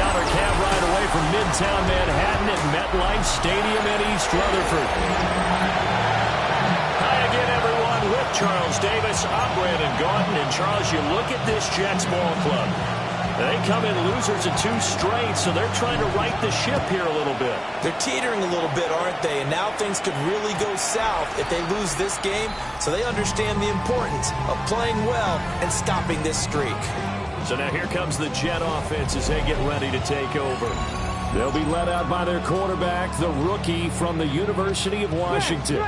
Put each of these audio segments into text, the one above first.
$1,000 cab ride away from Midtown Manhattan at MetLife Stadium in East Rutherford. Hi again, everyone, with Charles Davis. I'm Brandon Gaudin. And, Charles, you look at this Jets ball club. They come in losers of 2 straight, so they're trying to right the ship here a little bit. They're teetering a little bit, aren't they? And now things could really go south if they lose this game, so they understand the importance of playing well and stopping this streak. So now here comes the Jet offense as they get ready to take over. They'll be led out by their quarterback, the rookie from the University of Washington.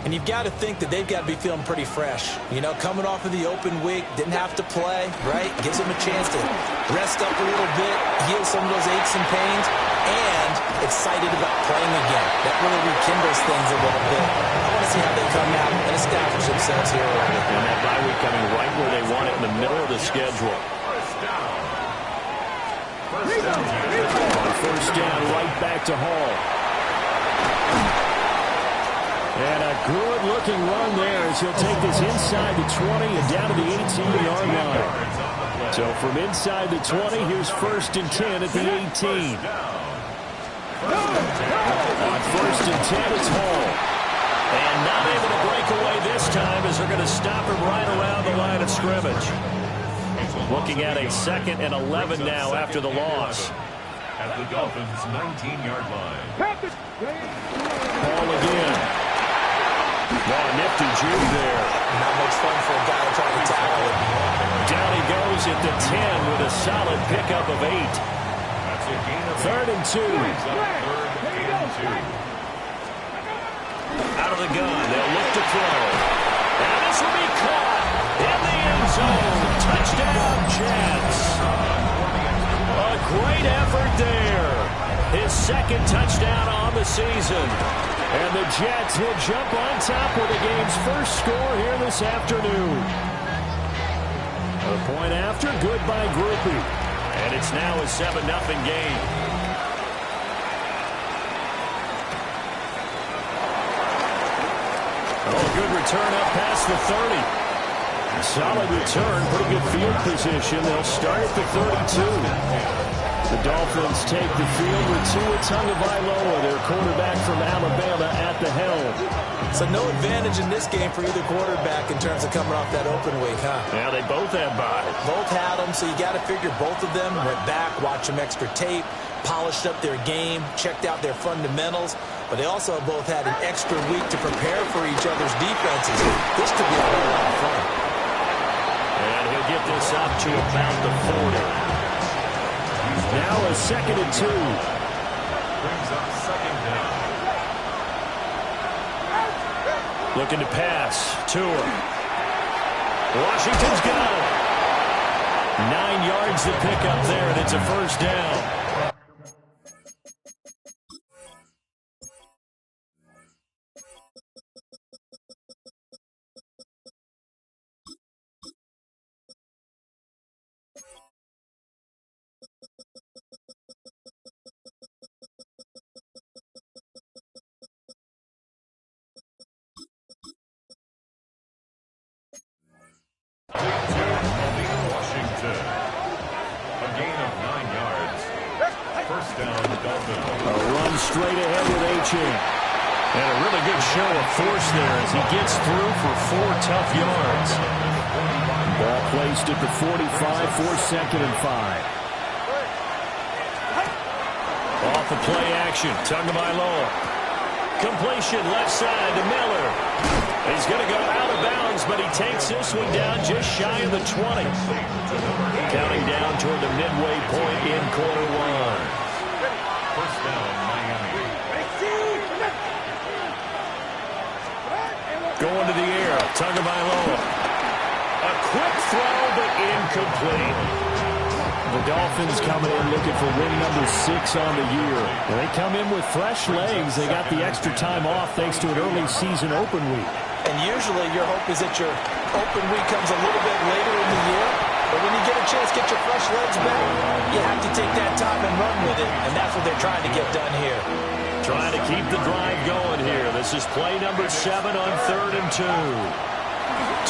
And you've got to think that they've got to be feeling pretty fresh. You know, coming off of the open week, didn't have to play, right? Gives them a chance to rest up a little bit, heal some of those aches and pains, and excited about playing again. That really rekindles things a little bit. I want to see how they come out and establish themselves here early. And that bye week coming right where they want it in the middle of the schedule. On first down, right back to Hall. And a good-looking run there as he'll take this inside the 20 and down to the 18-yard line. So from inside the 20, here's first and 10 at the 18. On first and 10, it's Hall. And not able to break away this time as they're going to stop him right around the line of scrimmage. Looking at a 2nd and 11 now after the loss. At the Dolphins' 19-yard line. Hall again. Oh, nifty juke there. Not much fun for a guy trying to tackle it. Down he goes at the 10 with a solid pickup of 8. That's a gain of 3rd and 2. Out of the gun, they'll look to throw. And this will be caught in the end zone. Touchdown, Jets. A great effort there. His 2nd touchdown on the season. And the Jets will jump on top with the game's first score here this afternoon. A point after, good by Grupe. And it's now a 7-0 game. Oh, good return up past the 30. Solid return, pretty good field position. They'll start at the 32. The Dolphins take the field with Tua Tagovailoa, their quarterback from Alabama, at the helm. So no advantage in this game for either quarterback in terms of coming off that open week, huh? Yeah, they both have byes. Both had them, so you got to figure both of them went back, watched some extra tape, polished up their game, checked out their fundamentals, but they also both had an extra week to prepare for each other's defenses. This could be a whole lot of fun. And he'll get this up to about the 40. Now a 2nd and 2. Brings up 2nd down. Looking to pass. Tua. Washington's got it. 9 yards to pick up there, and it's a first down. Washington. A gain of 9 yards. First down, Dolphins. A run straight ahead with Achane. And a really good show of force there as he gets through for 4 tough yards. Ball placed at the 45 for 2nd and 5. Off the play action, Tagovailoa. Completion left side to Miller. He's going to go out of bounds, but he takes this one down just shy of the 20. Counting down toward the midway point in quarter 1. First down, Miami. Going to the air, Tagovailoa. A quick throw, but incomplete. The Dolphins coming in looking for win number 6 on the year. And they come in with fresh legs. They got the extra time off thanks to an early season open week. And usually your hope is that your open week comes a little bit later in the year. But when you get a chance to get your fresh legs back, you have to take that time and run with it. And that's what they're trying to get done here. Trying to keep the drive going here. This is play number 7 on 3rd and 2.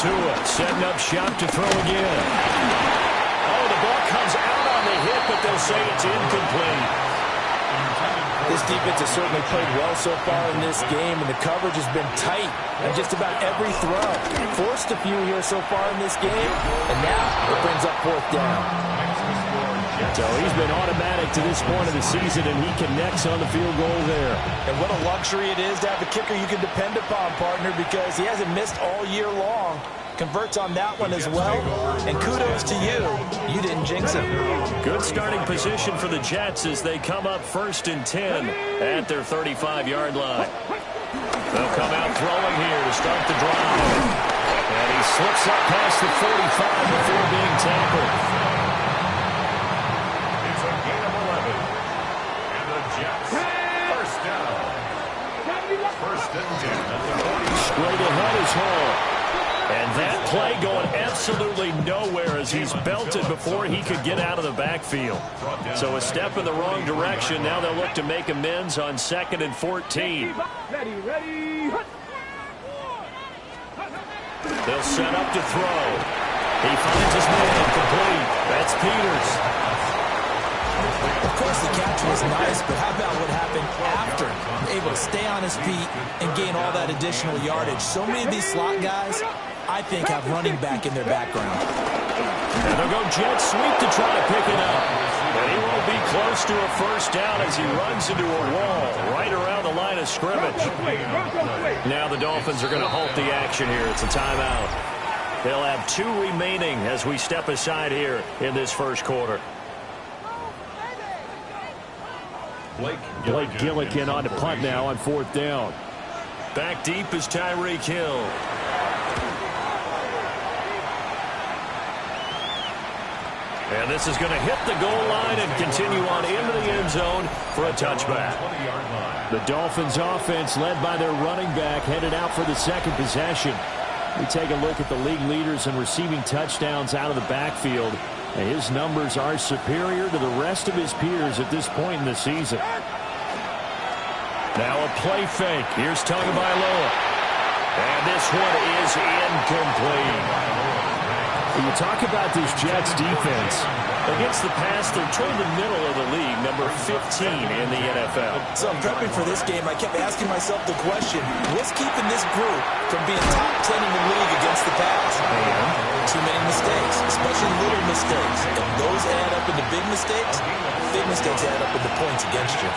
Tua setting up shop to throw again. Oh, the ball comes out on the hit it, but they'll say it's incomplete. This defense has certainly played well so far in this game, and the coverage has been tight on just about every throw. Forced a few here so far in this game, and now it brings up fourth down. So he's been automatic to this point of the season, and he connects on the field goal there. And what a luxury it is to have a kicker you can depend upon, partner, because he hasn't missed all year long. Converts on that one as well, and kudos to you. You didn't jinx it. Good starting position for the Jets as they come up 1st and 10 at their 35-yard line. They'll come out throwing here to start the drive. And he slips up past the 45 before being tackled. It's a gain of 11. And the Jets, first down. First and 10 at the 40. Straight ahead is Hall. And that play going absolutely nowhere as he's belted before he could get out of the backfield. So a step in the wrong direction. Now they'll look to make amends on 2nd and 14. They'll set up to throw. He finds his man complete. That's Peters. Of course, the catch was nice, but how about what happened after? Able to stay on his feet and gain all that additional yardage. So many of these slot guys, I think, have running back in their background. And they'll go jet sweep to try to pick it up. But he won't be close to a first down as he runs into a wall right around the line of scrimmage. Now the Dolphins are going to halt the action here. It's a timeout. They'll have 2 remaining as we step aside here in this first quarter. Blake Gillikin on to punt now on 4th down. Back deep is Tyreek Hill. And this is going to hit the goal line and continue on into the end zone for a touchback. The Dolphins offense led by their running back headed out for the second possession. We take a look at the league leaders in receiving touchdowns out of the backfield. And his numbers are superior to the rest of his peers at this point in the season. Now a play fake. Here's Tagovailoa. And this one is incomplete. When you talk about this Jets defense, against the pass, they're toward the middle of the league, number 15 in the NFL. So I'm prepping for this game. I kept asking myself the question, what's keeping this group from being top 10 in the league against the pass? And too many mistakes, especially little mistakes. If those add up into big mistakes add up into points against you.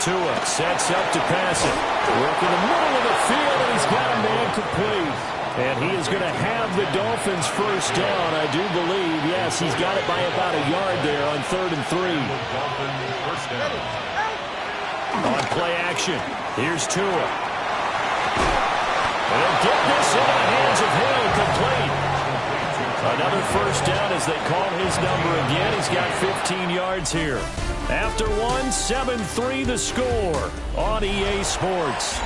Tua sets up to pass it. Work in the middle of the field, and he's got a man complete. And he is going to have the Dolphins first down, I do believe. Yes, he's got it by about a yard there on 3rd and 3. On play action, here's Tua. And they'll get this into the hands of Hill, complete. Another first down as they call his number again. He's got 15 yards here. After one, 7-3 the score on EA Sports.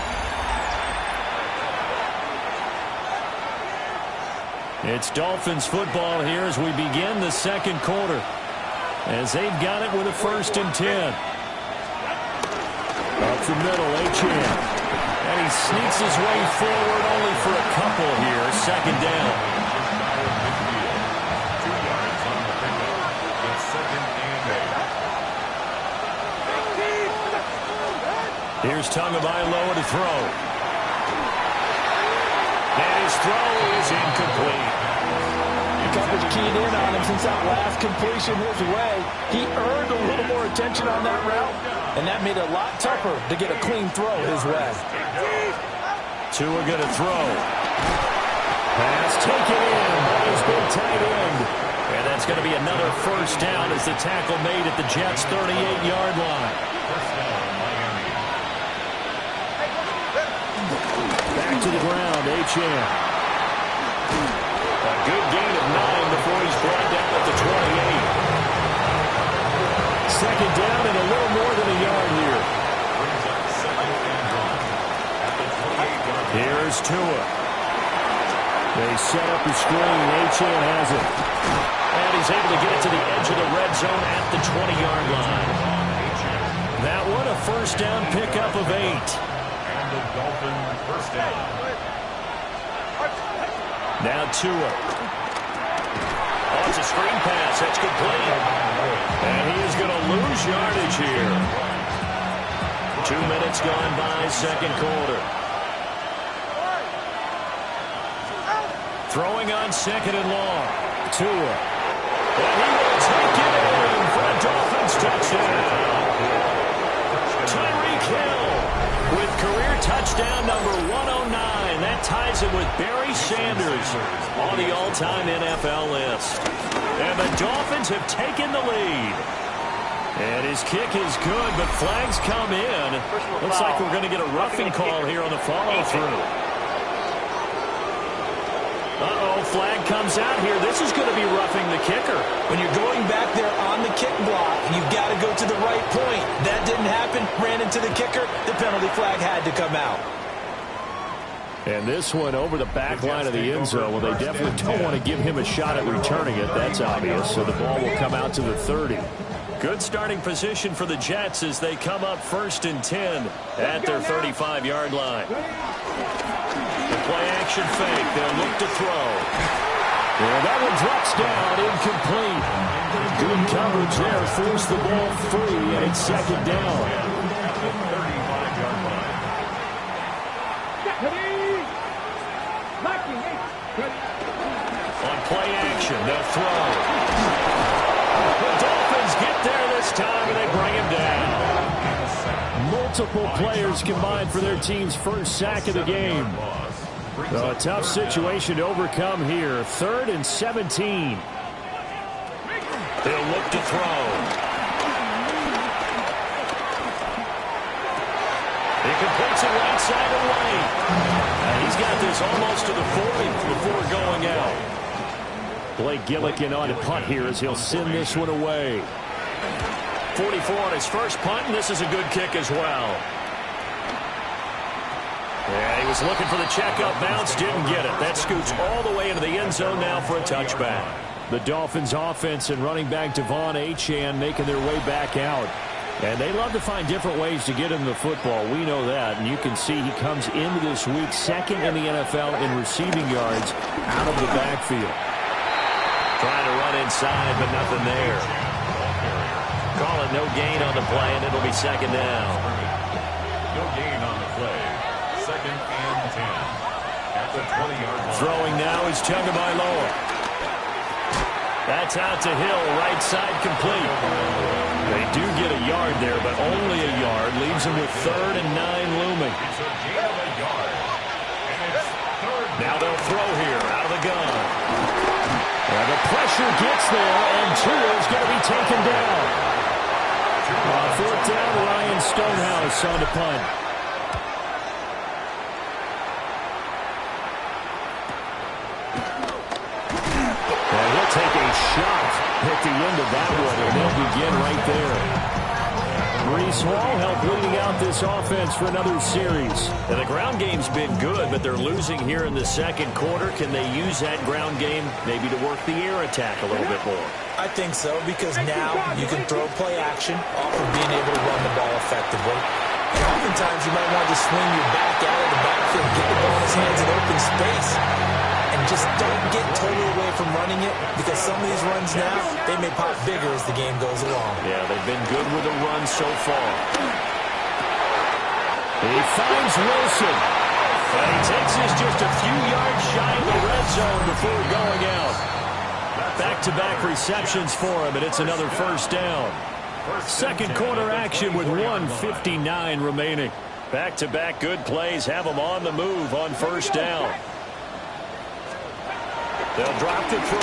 It's Dolphins football here as we begin the second quarter. As they've got it with a 1st and 10. Up the middle, Achane. And he sneaks his way forward only for a couple here. 2nd down. 2 yards on the pickup. It's 2nd and 8. Here's Tagovailoa to throw. And his throw is incomplete. Coverage keyed in on him since that last completion his way. He earned a little more attention on that route, and that made it a lot tougher to get a clean throw his way. Tua going to throw. Pass taken in by his big tight end. And that's going to be another first down as the tackle made at the Jets' 38-yard line. First down, Miami. Back to the ground, Achane. A good gain of 9 before he's brought down at the 28. 2nd down and a little more than a yard here. Brings up 2nd and 1 at the 28-yard line. Here's Tua. They set up the screen. Achane has it. And he's able to get it to the edge of the red zone at the 20-yard line. That one a first down pickup of 8. And the Dolphins first down. Now Tua. Oh, it's a screen pass. That's complete. And he is going to lose yardage here. 2 minutes gone by, second quarter. Throwing on second and long. Tua. And he will take it in for a Dolphins touchdown. Tyreek Hill with career touchdown number 109. That ties him with Barry Sanders on the all-time NFL list. And the Dolphins have taken the lead. And his kick is good, but flags come in. Looks like we're going to get a roughing call here on the follow-through. Uh-oh, flag comes out here. This is going to be roughing the kicker. When you're going back there on the kick block, you've got to go to the right point. That didn't happen. Ran into the kicker. The penalty flag had to come out. And this one over the back line of the end zone. Well, they definitely don't want to give him a shot at returning it. That's obvious. So the ball will come out to the 30. Good starting position for the Jets as they come up 1st and 10 at their 35-yard line. The play-action fake. They'll look to throw. And that one drops down, incomplete. Good coverage there. Forced the ball free, and it's second down. On play action, they'll throw. The Dolphins get there this time, and they bring him down. Multiple players combined for their team's first sack of the game. So a tough situation to overcome here. 3rd and 17. They'll look to throw. He completes it right side of lane. And he's got this almost to the 40 before going out. Blake Gillikin on a punt here as he'll send this one away. 44 on his first punt, and this is a good kick as well. Yeah, he was looking for the checkup bounce, didn't get it. That scoots all the way into the end zone now for a touchback. The Dolphins offense and running back Devon Achane making their way back out. And they love to find different ways to get him the football. We know that. And you can see he comes into this week 2nd in the NFL in receiving yards out of the backfield. Trying to run inside, but nothing there. Call it no gain on the play, and it'll be second down. No gain on the play. 2nd and 10. At the 20-yard line. Throwing now is Tagovailoa. That's out to Hill, right side complete. They do get a yard there, but only a yard. Leaves them with 3rd and 9 looming. It's a gain of a yard. And it's 3rd. Now they'll throw here, out of the gun. And the pressure gets there, and Tua's going to be taken down. 4th down, Ryan Stonehouse on the punt. And he'll take a shot at the end of that one, and they'll begin right there. Breece Hall helped leading out this offense for another series. And the ground game's been good, but they're losing here in the second quarter. Can they use that ground game maybe to work the air attack a little bit more? I think so, because now you can throw play action off of being able to run the ball effectively. And oftentimes you might want to swing your back out of the backfield, get the ball in his hands in open space, and just don't get totally away from running it, because some of these runs now, they may pop bigger as the game goes along. Yeah, they've been good with the run so far. He finds Wilson. And he takes this just a few yards shy of the red zone before going out. Back-to-back receptions for him, and it's another first down. Second quarter action with 1:59 remaining. Back-to-back good plays have them on the move on first down. They'll drop the throw.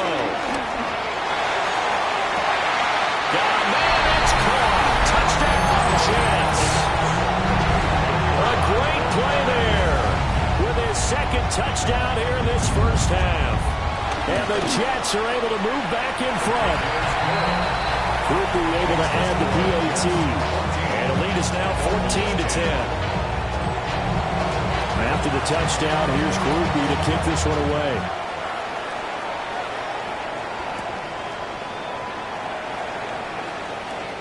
Got a man, that's caught. Touchdown, Jets. A great play there with his second touchdown here in this first half. And the Jets are able to move back in front. Grupe able to add the PAT. And the lead is now 14-10. After the touchdown, here's Grupe to kick this one away.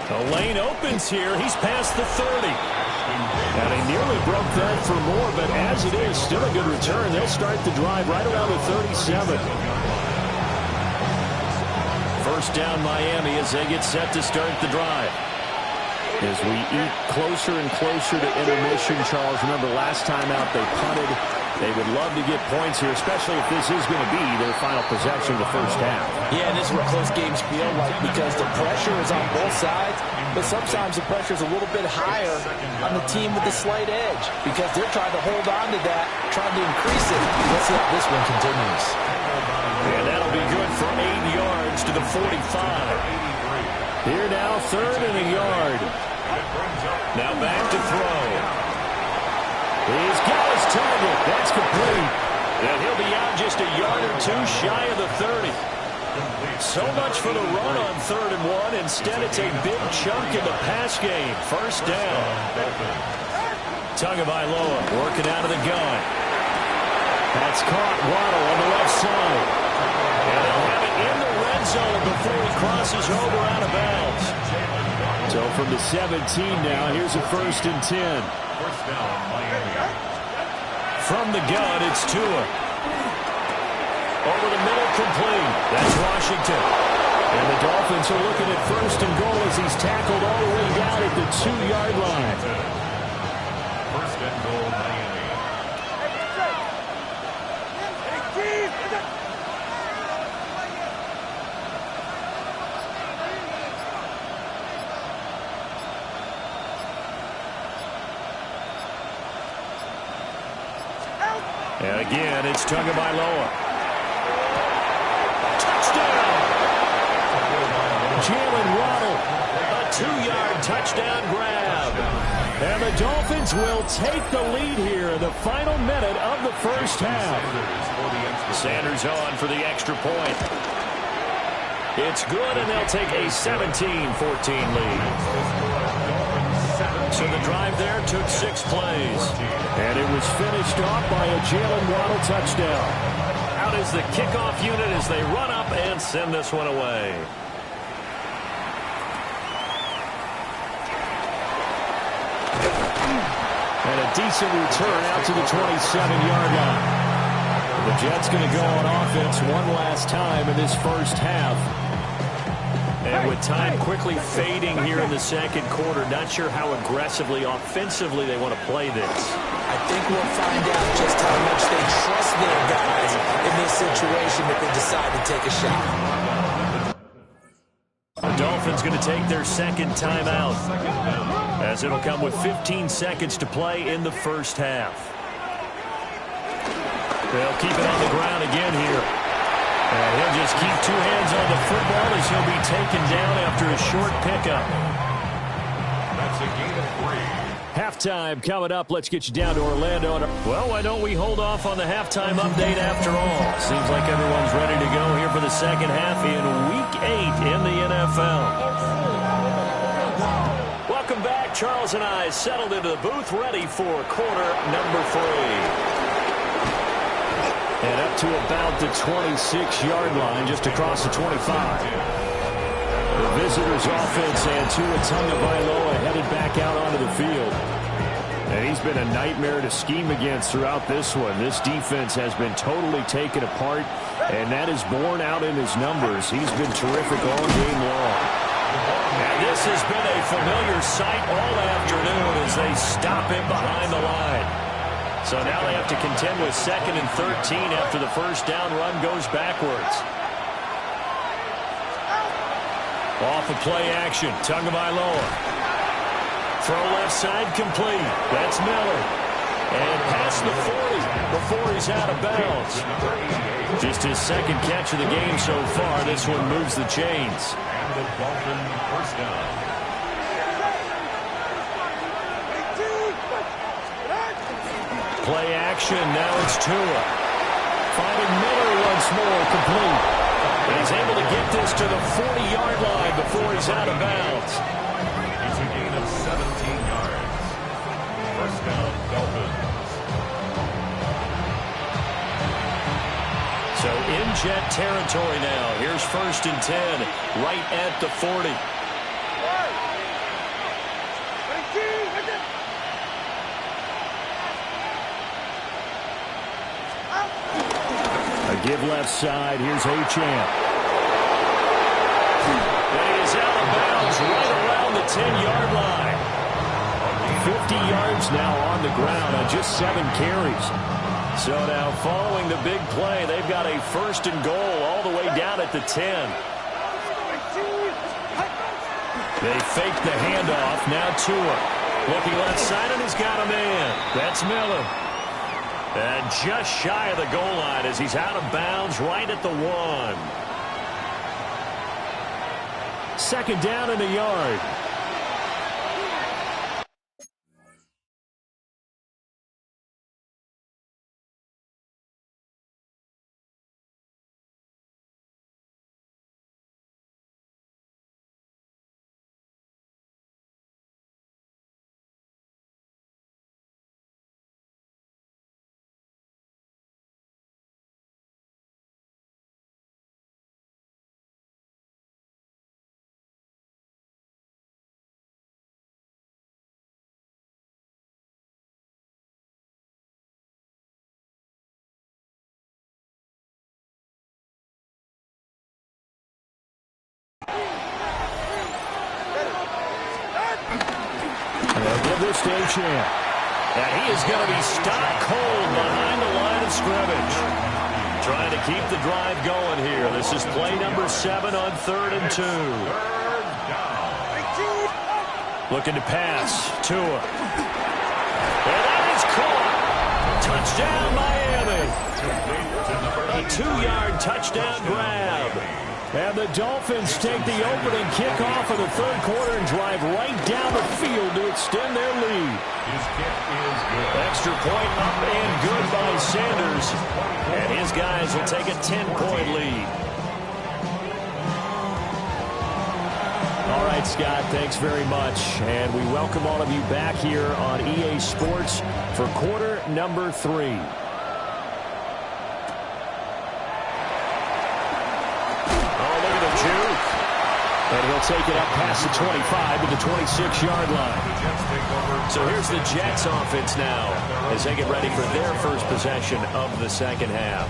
The lane opens here. He's past the 30. And he nearly broke that for more, but as it is, still a good return. They'll start the drive right around the 37. First down Miami as they get set to start the drive. As we eat closer and closer to intermission, Charles, remember last time out they punted. They would love to get points here, especially if this is going to be their final possession of the first half. Yeah, and this is what close games feel like because the pressure is on both sides, but sometimes the pressure is a little bit higher on the team with the slight edge because they're trying to hold on to that, trying to increase it. Let's see how this one continues. And that'll be good for 8 yards to the 45. Here now, 3rd and a yard. Now back to throw. He's got his target. That's complete. And he'll be out just a yard or two shy of the 30. So much for the run on 3rd and 1. Instead, it's a big chunk in the pass game. First down. Tagovailoa working out of the gun. That's caught. Waddle on the left side. And they'll have it in the red zone before he crosses over out of bounds. So from the 17 now, here's a 1st and 10. First down, Miami. From the gun, it's Tua. Over the middle, complete. That's Washington. And the Dolphins are looking at 1st and goal as he's tackled all the way down at the 2-yard line. First and goal, Miami. And again, it's Tagovailoa. Touchdown! Jalen Waddle, a 2-yard touchdown grab. And the Dolphins will take the lead here in the final minute of the first half. Sanders on for the extra point. It's good, and they'll take a 17-14 lead. So the drive there took 6 plays. And it was finished off by a Jalen Waddle touchdown. Out is the kickoff unit as they run up and send this one away. And a decent return out to the 27-yard line. The Jets going to go on offense one last time in this first half. And with time quickly fading here in the second quarter, not sure how aggressively, offensively they want to play this. I think we'll find out just how much they trust their guys in this situation if they decide to take a shot. The Dolphins going to take their second timeout as it'll come with 15 seconds to play in the first half. They'll keep it on the ground again here. And he'll just keep 2 hands on the football as he'll be taken down after a short pickup. That's a gain of 3. Halftime coming up. Let's get you down to Orlando. Well, why don't we hold off on the halftime update after all? Seems like everyone's ready to go here for the second half in Week 8 in the NFL. Welcome back. Charles and I settled into the booth ready for quarter number 3. And up to about the 26-yard line, just across the 25. The visitors' offense and Tua Tagovailoa headed back out onto the field. And he's been a nightmare to scheme against throughout this one. This defense has been totally taken apart, and that is borne out in his numbers. He's been terrific all game long. And this has been a familiar sight all afternoon as they stop him behind the line. So now they have to contend with 2nd and 13 after the first down run goes backwards. Off of play action, Tagovailoa. Throw left side complete. That's Miller. And past the 40 before he's out of bounds. Just his 2nd catch of the game so far. This one moves the chains. And the Dolphin first down. Play action, now it's Tua. Finding Miller once more, complete. And he's able to get this to the 40-yard line before he's out of bounds. It's a gain of 17 yards. First down, Dolphins. So in Jet territory now. Here's 1st and 10, right at the 40. Give left side. Here's Achane. of bounds right around the 10-yard line. 50 yards now on the ground on just 7 carries. So now following the big play, they've got a 1st and goal all the way down at the 10. They fake the handoff. Now Tua. Looking left side, and he's got a man. That's Miller. And just shy of the goal line as he's out of bounds right at the 1. 2nd down in the yard. They'll give this to Achane. And he is going to be stock cold behind the line of scrimmage. Trying to keep the drive going here. This is play number 7 on 3rd and 2. Looking to pass. Tua. And that is caught. Touchdown, Miami. A 2-yard touchdown grab. And the Dolphins take the opening kickoff of the 3rd quarter and drive right down the field to extend their lead. His kick is good. Extra point up and good by Sanders. And his guys will take a 10-point lead. All right, Scott, thanks very much. And we welcome all of you back here on EA Sports for quarter number 3. And he'll take it up past the 25 to the 26-yard line. So here's the Jets offense now as they get ready for their first possession of the 2nd half.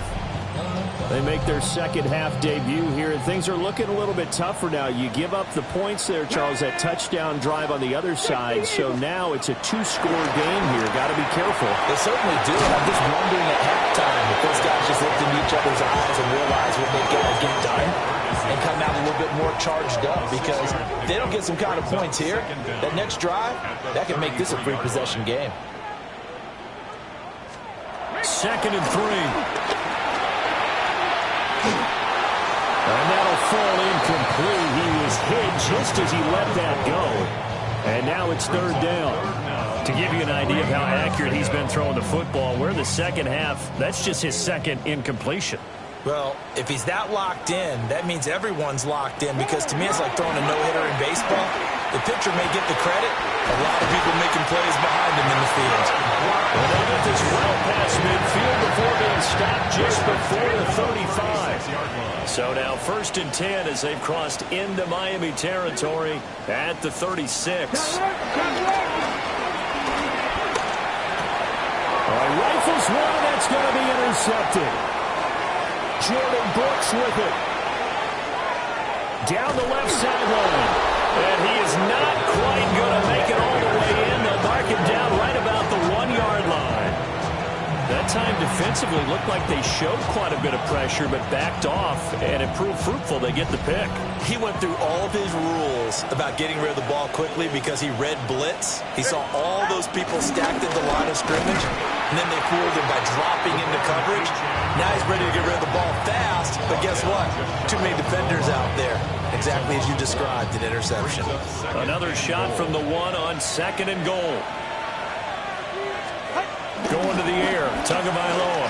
They make their 2nd half debut here, and things are looking a little bit tougher now. You give up the points there, Charles, that touchdown drive on the other side. So now it's a 2-score game here. Got to be careful. They certainly do. I'm just wondering at halftime if those guys just looked into each other's eyes and realized what they've got to get done and come out a little bit more charged up, because if they don't get some kind of points here, that next drive, that can make this a 3-possession game. 2nd and 3. And that'll fall incomplete. He was hit just as he let that go. And now it's 3rd down. To give you an idea of how accurate he's been throwing the football, we're in the 2nd half. That's just his 2nd incompletion. Well, if he's that locked in, that means everyone's locked in, because to me it's like throwing a no-hitter in baseball. The pitcher may get the credit. A lot of people making plays behind him in the field. Well, they'll get this well past midfield before being stopped just before the 35. So now 1st and 10 as they've crossed into Miami territory at the 36. All right, rifles one, that's going to be intercepted. Jordan Brooks with it. Down the left sideline. And he is not quite going to make it all the way in. They'll mark him down right about the 1-yard line. That time defensively looked like they showed quite a bit of pressure, but backed off, and it proved fruitful. They get the pick. He went through all of his rules about getting rid of the ball quickly because he read blitz. He saw all those people stacked at the line of scrimmage, and then they fooled him by dropping into coverage. Now he's ready to get rid of the ball fast, but guess what? Too many defenders out there. Exactly as you described, an interception. Another shot from the 1 on 2nd and goal. Going to the air, Tagovailoa.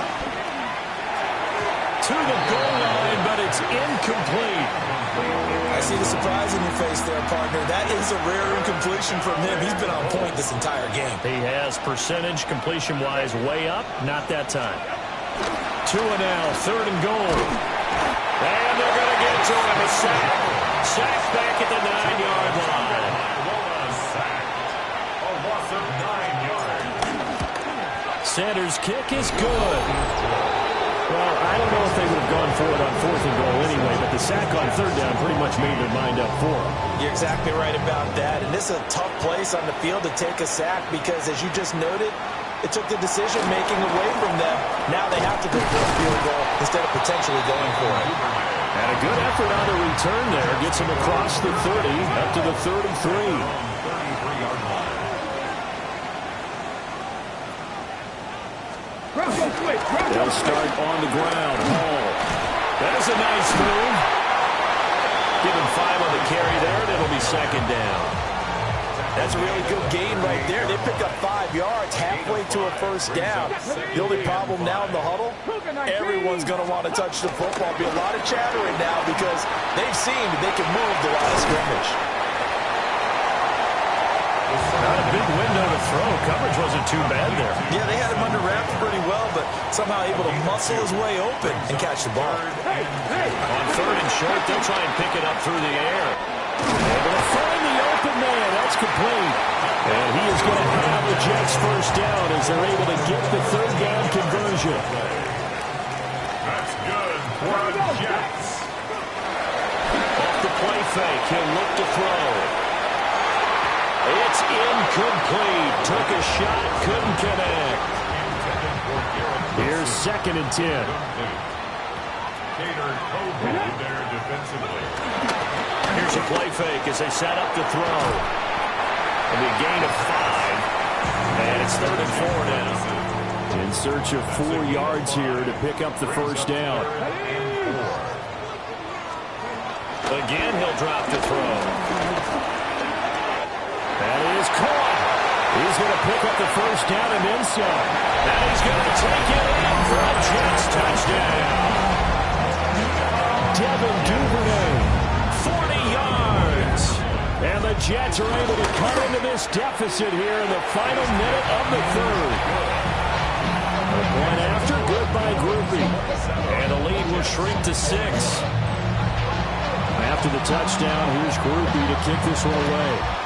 To the goal line, but it's incomplete. I see the surprise in your face there, partner. That is a rare incompletion from him. He's been on point this entire game. He has percentage completion-wise way up. Not that time. Tua now, 3rd and goal. And they're going to get to him. A sack. Sack back at the 9-yard line. A sack. A loss of 9 yards. Sanders' kick is good. Well, I don't know if they would have gone for it on 4th and goal anyway, but the sack on 3rd down pretty much made their mind up for them. You're exactly right about that. And this is a tough place on the field to take a sack because, as you just noted, it took the decision-making away from them. Now they have to go for a field goal instead of potentially going for it. And a good effort on the return there. Gets him across the 30, up to the 33. They'll start on the ground. Hall. That is a nice move. Give him 5 on the carry there, and it'll be 2nd down. That's a really good gain right there. They pick up 5 yards halfway to a 1st down. The only problem now in the huddle, everyone's going to want to touch the football. Be a lot of chattering now because they've seen that they can move the line of scrimmage. Not a big window to throw. Coverage wasn't too bad there. Yeah, they had him under wraps pretty well, but somehow able to muscle his way open and catch the ball. On 3rd and short, they'll try and pick it up through the air. Able to find the open man. That's complete. And he is going to have the Jets 1st down as they're able to get the 3rd down conversion. That's good for the Jets. Off the play fake, he'll look to throw. It's incomplete. Took a shot, couldn't connect. Here's 2nd and 10. Cater Kobe there defensively. Here's a play fake as they set up to throw. And a gain of 5. And it's 3rd and 4 now. In search of 4 yards here to pick up the 1st down. Again, he'll drop to throw. That is caught. He's going to pick up the 1st down and then some. And he's going to take it in for a Jets touchdown. Devin Duvernay, 40 yards. And the Jets are able to cut into this deficit here in the final minute of the 3rd. A point after, good by Grupe. And the lead will shrink to 6. After the touchdown, here's Grupe to kick this one away.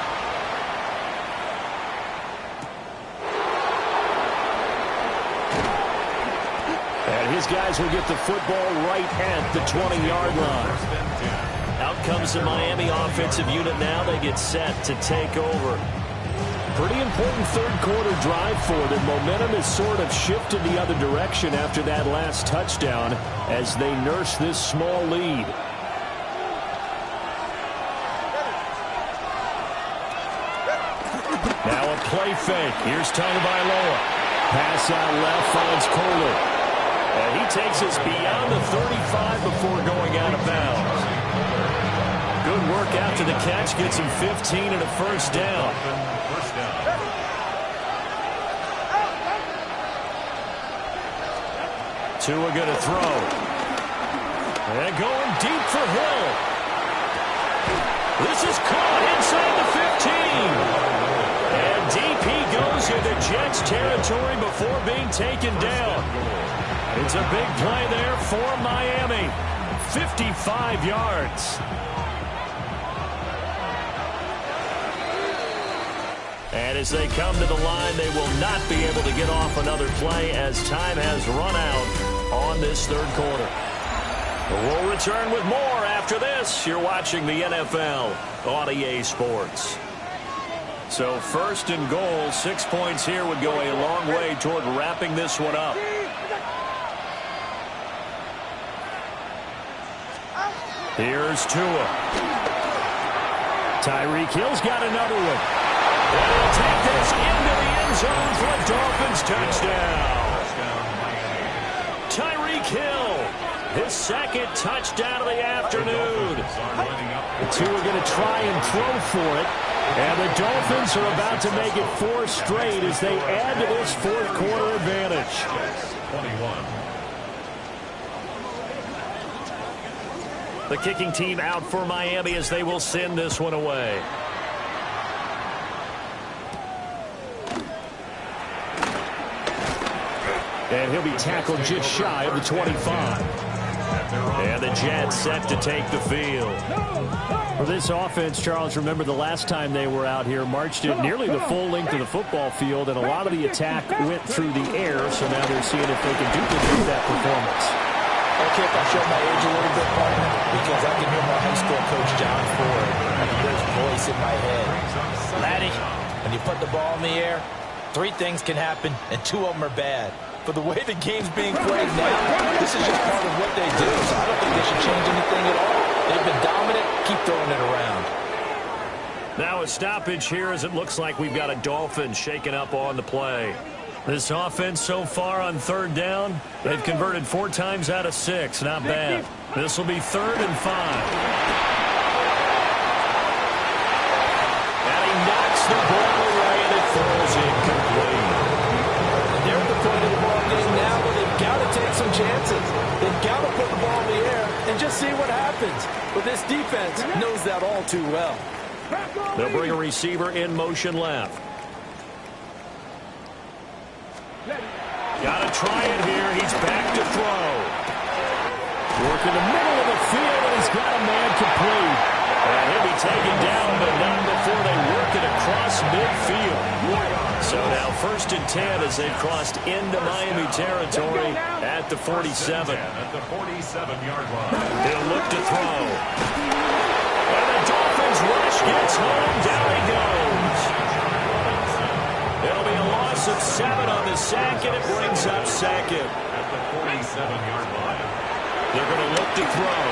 His guys will get the football right at the 20-yard line. Out comes the Miami offensive unit now. They get set to take over. Pretty important 3rd quarter drive for them. Momentum has sort of shifted the other direction after that last touchdown as they nurse this small lead. Now a play fake. Here's Tagovailoa. Pass out left, finds Kohler. And he takes us beyond the 35 before going out of bounds. Good work after the catch. Gets him 15 and a 1st down. Tua going to throw. And going deep for Hill. This is caught inside the 15. And deep he goes into Jets territory before being taken down. It's a big play there for Miami. 55 yards. And as they come to the line, they will not be able to get off another play as time has run out on this 3rd quarter. We'll return with more after this. You're watching the NFL on EA Sports. So 1st and goal, 6 points here would go a long way toward wrapping this one up. Here's Tua. Tyreek Hill's got another one. And he'll take this into the end zone for a Dolphins touchdown. Tyreek Hill, his 2nd touchdown of the afternoon. Tua going to try and throw for it. And the Dolphins are about to make it 4 straight as they add to this 4th quarter advantage. 21. The kicking team out for Miami as they will send this one away. And he'll be tackled just shy of the 25. And the Jets set to take the field. For this offense, Charles, remember the last time they were out here, marched it nearly the full length of the football field, and a lot of the attack went through the air, so now they're seeing if they can duplicate that performance. Okay, if I show my age a little bit, partner, because I can hear my high school coach, John Ford. I can hear his voice in my head. Laddie, when you put the ball in the air, 3 things can happen, and 2 of them are bad. But the way the game's being played now, this is just part of what they do. So I don't think they should change anything at all. They've been dominant. Keep throwing it around. Now a stoppage here as it looks like we've got a Dolphin shaking up on the play. This offense so far on 3rd down, they've converted 4 times out of 6. Not bad. This will be 3rd and 5. And he knocks the ball away and it throws incomplete. They're at the point of the ball game now where they've got to take some chances. They've got to put the ball in the air and just see what happens. But this defense knows that all too well. They'll bring a receiver in motion left. Got to try it here. He's back to throw. Work in the middle of the field, and he's got a man complete. And he'll be taken down, but not before they work it across midfield. So now 1st and 10 as they've crossed into Miami territory at the 47. At the 47-yard line. He'll look to throw. And the Dolphins rush gets home. Down he goes. It'll be a loss of 7 on the sack, and it brings up 2nd. At the 47-yard line. They're going to look to throw.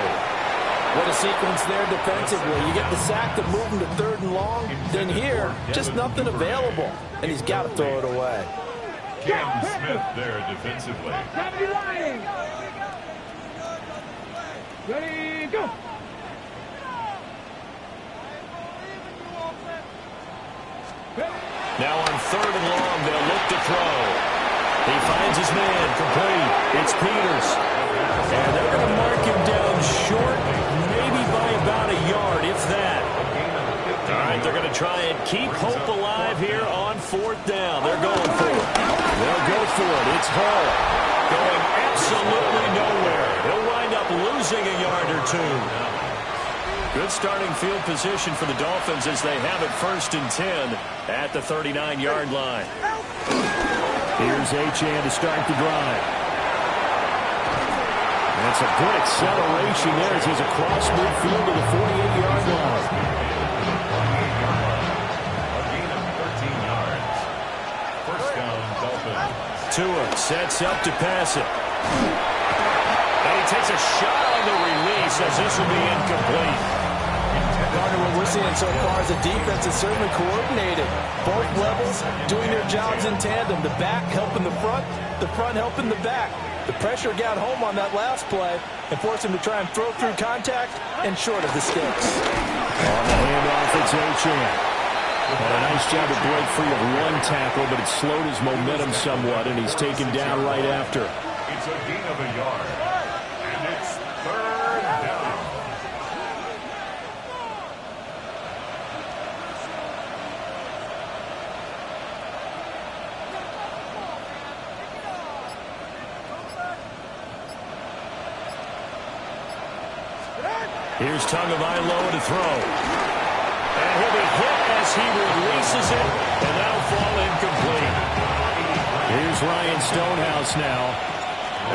What a sequence there defensively. You get the sack to move him to 3rd and long. Then here, just nothing available. And he's got to throw it away. Cam Smith there defensively. Ready, go. Now on 3rd and long, they'll look to throw. He finds his man, complete. It's Peters. And they're going to mark him down short, maybe by about a yard, if that. All right, they're going to try and keep hope alive here on 4th down. They're going for it. They'll go for it. It's Hall. Going absolutely nowhere. He'll wind up losing a yard or 2. Good starting field position for the Dolphins as they have it 1st and 10 at the 39-yard line. Here's Achane to start the drive. That's a good acceleration there as he's across midfield to the 48-yard line. A gain of 13 yards. 1st down, Dolphins. Tua sets up to pass it. And he takes a shot on the release as this will be incomplete. Partner, what we're seeing so far is the defense is certainly coordinated. Both levels doing their jobs in tandem. The back helping the front helping the back. The pressure got home on that last play and forced him to try and throw through contact and short of the sticks. On the handoff, it's Achane. Had a nice job to break free of 1 tackle, but it slowed his momentum somewhat, and he's taken down right after. It's a gain of a yard. And it's 3rd down. Here's Tagovailoa to throw. And he'll be hit as he releases it, and that'll fall incomplete. Here's Ryan Stonehouse now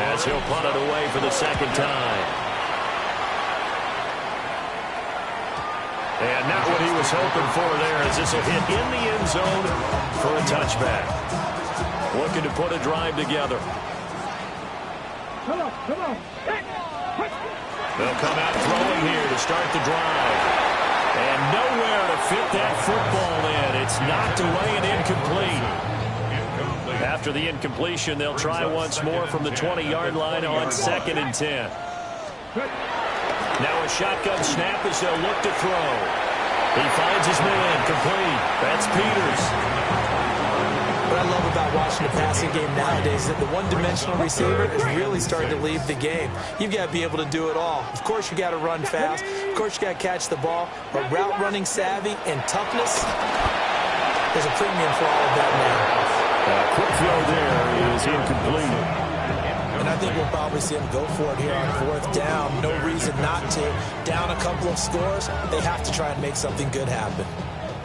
as he'll punt it away for the 2nd time. And not what he was hoping for there as this will hit in the end zone for a touchback. Looking to put a drive together. Come on. They'll come out throwing here to start the drive. And nowhere to fit that football in. It's knocked away and incomplete. After the incompletion, they'll try once more from the 20-yard line on 2nd and 10. Now a shotgun snap as they'll look to throw. He finds his man, complete. That's Peters. What I love about watching the passing game nowadays is that the one-dimensional receiver is really starting to leave the game. You've got to be able to do it all. Of course, you got to run fast. Of course, you got to catch the ball. But route running savvy and toughness, there's a premium for all of that now. Quick throw there is incomplete. And I think we'll probably see them go for it here on 4th down. No reason not to. Down a couple of scores, they have to try and make something good happen.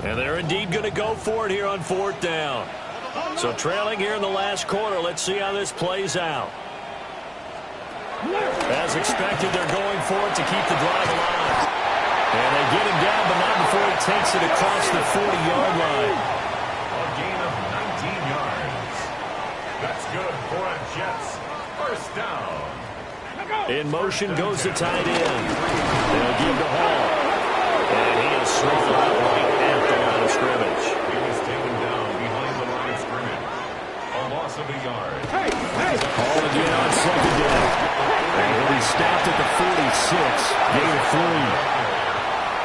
And they're indeed going to go for it here on 4th down. So trailing here in the last quarter, let's see how this plays out. As expected, they're going for it to keep the drive alive. And they get him down, but not before he takes it across the 40-yard line. A gain of 19 yards. That's good for a Jets first down. In motion goes the tight end. They'll give to Hall. And he is swung out right at the line of scrimmage. He was taken down behind the line of scrimmage. A loss of a yard. Hall again on 2nd down. And he'll be stopped at the 46. Gain of 3.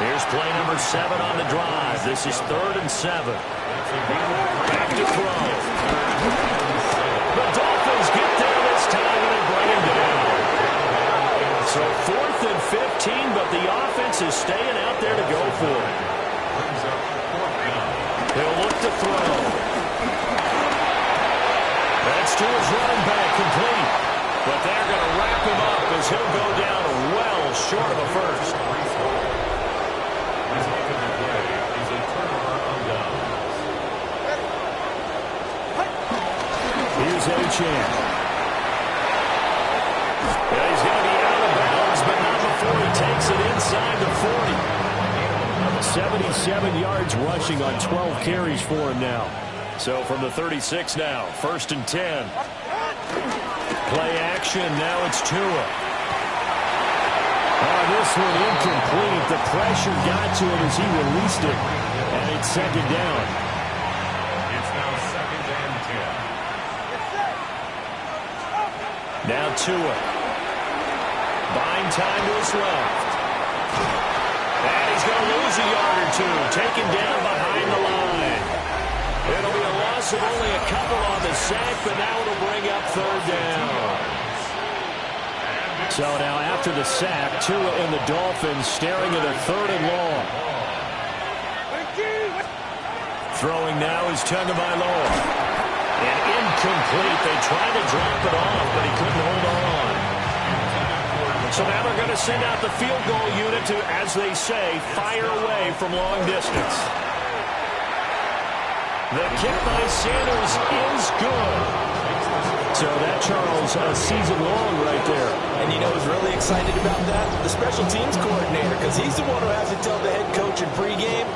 Here's play number 7 on the drive. This is 3rd and 7. Back to throw. The Dolphins get there this time and they bring him down. So 4th and 15, but the offense is staying out there to go for it. He'll look to throw. That's to his running back, complete. But they're going to wrap him up as he'll go down well short of a first. Here's Achane. Yeah, he's going to be out of bounds, but not before he takes it inside the 40. 77 yards rushing on 12 carries for him now. So from the 36 now, 1st and 10. Play action, now it's Tua. This one incomplete. The pressure got to him as he released it. And it's 2nd down. It's now 2nd and 10. Now Tua. Buying time to his left. And he's going to lose a yard or two. Taken down behind the line. It'll be a loss of only a couple on the sack, but now it'll bring up 3rd down. So now after the sack, Tua and the Dolphins staring at a 3rd and long. Throwing now is Tagovailoa. And incomplete. They tried to drop it off, but he couldn't hold on. So now they're going to send out the field goal unit to, as they say, fire away from long distance. The kick by Sanders is good. So that, Charles, a season long right there. And you know who's really excited about that? The special teams coordinator, because he's the one who has to tell the head coach in pregame,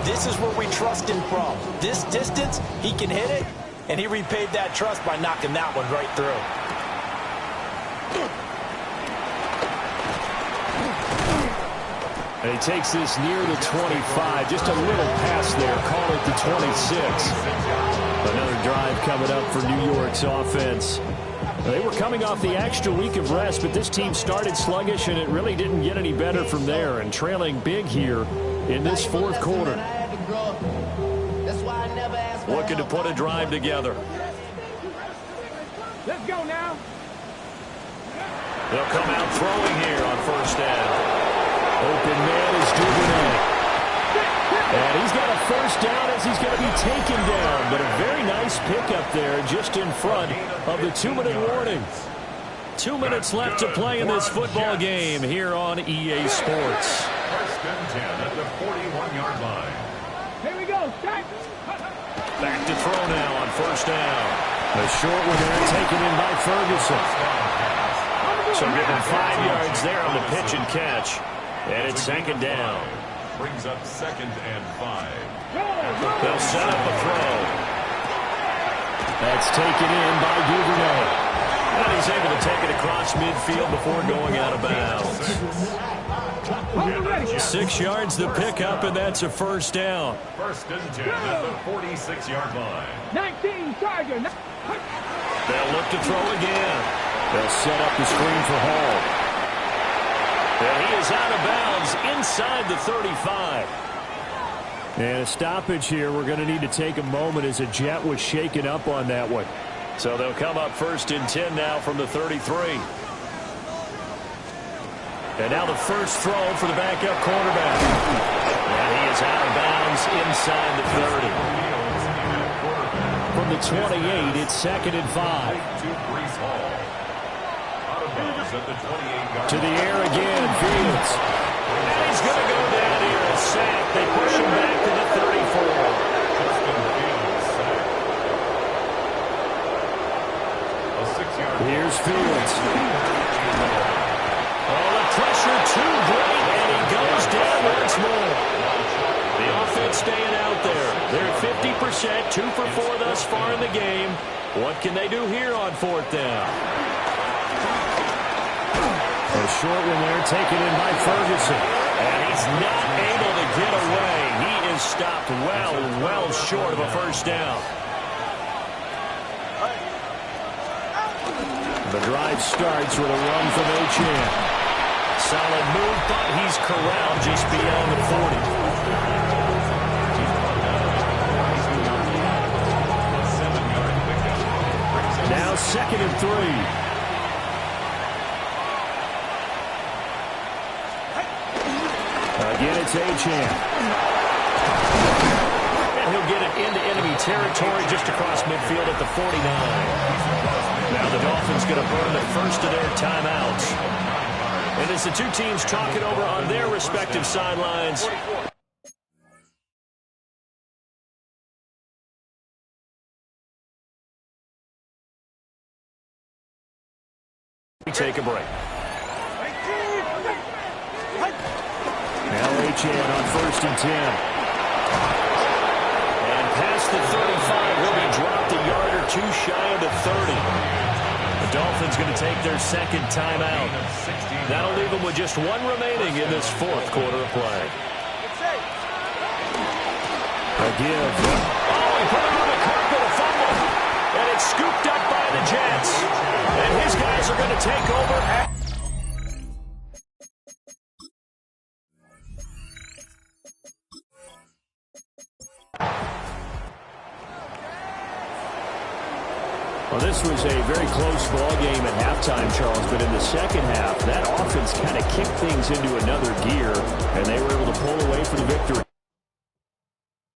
this is where we trust him from. This distance, he can hit it, and he repaid that trust by knocking that one right through. And he takes this near the 25. Just a little pass there. Call it the 26. Another drive coming up for New York's offense. They were coming off the extra week of rest, but this team started sluggish, and it really didn't get any better from there. And trailing big here in this 4th quarter. Looking to put a drive together. Let's go now. They'll come out throwing here on 1st down. Open man is Duvernay. And he's got a 1st down as he's going to be taken down. But a very nice pickup there just in front of the 2-minute warning. 2 minutes left to play in this football game here on EA Sports. 1st and 10 at the 41-yard line. Here we go. Start. Back to throw now on 1st down. A short one there taken in by Ferguson. So give him 5 yards there on the pitch and catch. And it's 2nd down. Brings up 2nd and 5. They'll set up a throw. That's taken in by Duvernay. And he's able to take it across midfield before going out of bounds. 6 yards the pickup, and that's a 1st down. 1st and 10 at the 46-yard line. 19 Charger. They'll look to throw again. They'll set up the screen for Hall. And he is out of bounds inside the 35. And a stoppage here. We're going to need to take a moment as a Jet was shaken up on that one. So they'll come up 1st and 10 now from the 33. And now the first throw for the backup quarterback. And he is out of bounds inside the 30. From the 28, it's 2nd and 5. To Breece Hall. Buzz at the 28-yard To the air again, Fields. And he's going to go down here and sack. They push him back to the 34. Justin Fields sacked. A 6-yard. Here's Fields. Oh, the pressure too great, and he goes down once more. The offense staying out there. They're at 50%, 2 for 4 thus far in the game. What can they do here on 4th down? A short one there, taken in by Ferguson. And he's not able to get away. He is stopped well short of a first down. The drive starts with a run from Achane. Solid move, but he's corralled just beyond the 40. Now 2nd and 3. Again, it's Achane. And he'll get it into enemy territory just across midfield at the 49. Now the Dolphins going to burn the first of their timeouts. And as the two teams talk it over on their respective sidelines. We take a break. Now Achane on 1st and 10. And past the 35, he'll be dropped a yard or two shy of the 30. The Dolphins going to take their 2nd timeout. That'll leave them with just 1 remaining in this 4th quarter of play. A give. Oh, he put it on the carpet, a fumble. And it's scooped up by the Jets. And his guys are going to take over. Well, this was a very close ball game at halftime, Charles, but in the second half, that offense kind of kicked things into another gear, and they were able to pull away for the victory.